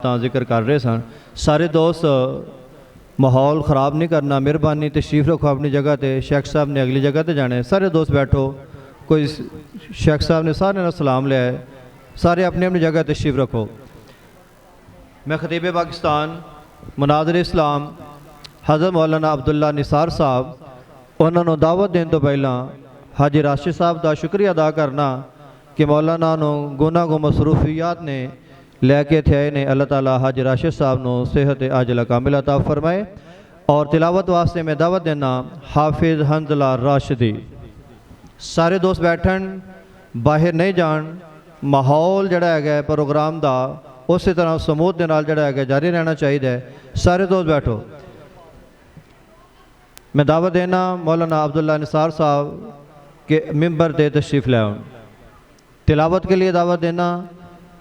जिक्र कर रहे सन। सारे दोस्त माहौल ख़राब नहीं करना, मेहरबानी तशरीफ़ रखो अपनी जगह ते। शेख साहब ने अगली जगह ते जाने, सारे दोस्त बैठो। कोई शेख साहब ने सारे ना सलाम लिया है, सारे अपनी अपनी जगह तशरीफ़ रखो। मैं खतीब पाकिस्तान मुनाज़िर इस्लाम हज़रत मौलाना अब्दुल्ला निसार साहब उन्होंने दावत देने तो पहला हाजी राशिद साहब का शुक्रिया अदा करना कि मौलाना गुनाह को मसरूफियात ने लैके थे ने। अल्लाह ताला हाजी राशिद साहब को सेहत आजला कामिल अता फरमाए। और तिलावत वास्ते मैं दावत देना हाफिज़ हंजला राशिदी। सारे दोस्त बैठन, बाहर नहीं जान। माहौल जड़ा है प्रोग्राम का उस तरह समूह के नाल जड़ा है जारी रहना चाहिए। सारे दोस्त बैठो। मैं दावत देना मौलाना अब्दुल्ला निसार साहब के मिंबर से तशरीफ़ ले आऊँ। तिलावत के लिए दावत देना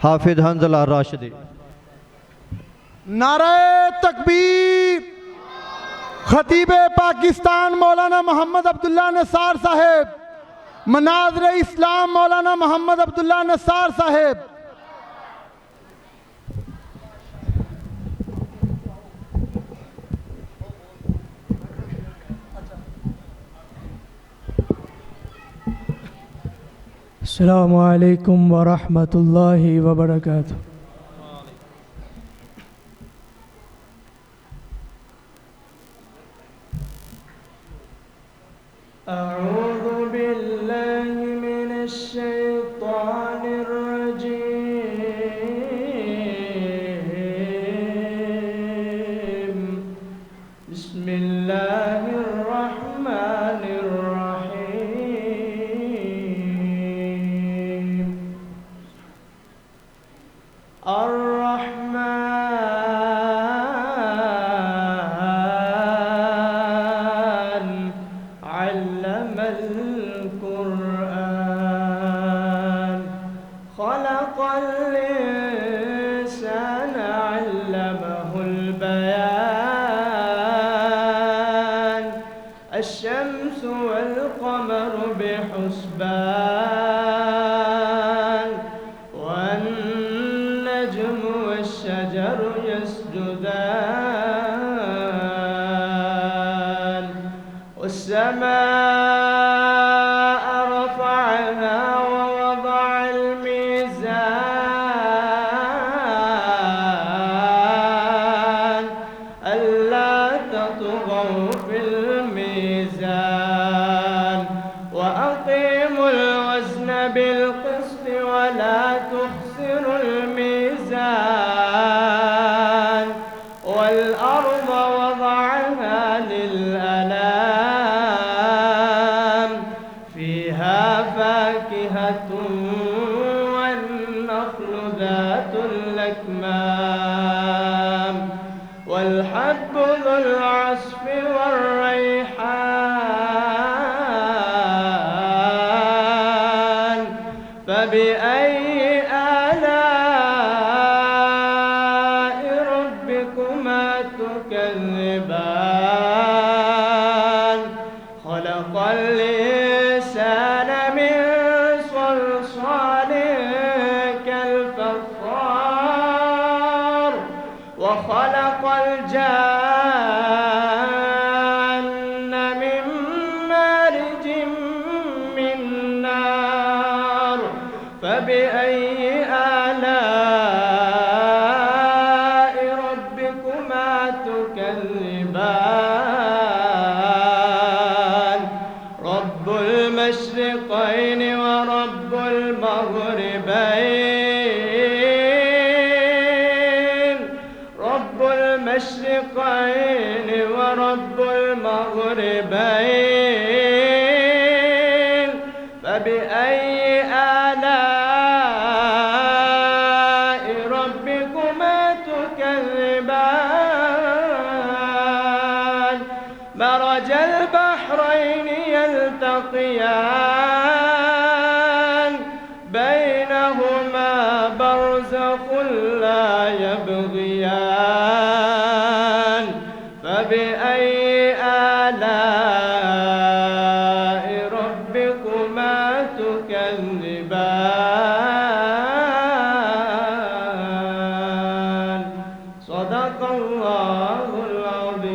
हाफिज़ हंजला राशिदी। नारे तकबीर। खतीब पाकिस्तान मौलाना मोहम्मद अब्दुल्ला निसार साहेब, मुनाज़िर इस्लाम मौलाना मोहम्मद अब्दुल्ला निसार साहेब। अस्सलामु अलैकुम व रहमतुल्लाहि व बरकातुहू। अऊज़ु बिल्लाहि मिनश शैतानिर रजीम। बिस्मिल्लाहिर रहमानिर रहीम। अर्रहमान अल्लमल कुरआन खलक़ल इंसान अल्लमहुल बयान। अश्शम्सु वल क़मरु बिहुस्बान वन नज्मु वश्शजरु यस्जुदान। والسماء رفعها ووضع الميزان ألا تطغوا في الميزان وأقيموا الوزن بالقسط ولا تخسروا الميزان والأرض وضعها للأنام فيها فاكهة والنخل ذات الأكمام والحب ذو العصف والريحان فبأي آلاء ربكما تكذبان؟ خلق الإنسان من صلصال كالفخار وخلق الجان من مارج من نار فبأي آلاء ربكما تكذبان؟ رب المشرقين ورب المغربين، رب المشرقين ورب المغربين فبأي آلاء ربكما تكذبان؟ مرج البحرين يلتقيان بينهما برزخ لا يبغيان فبأي آلاء ربكما تكذبان؟ صدق الله العظيم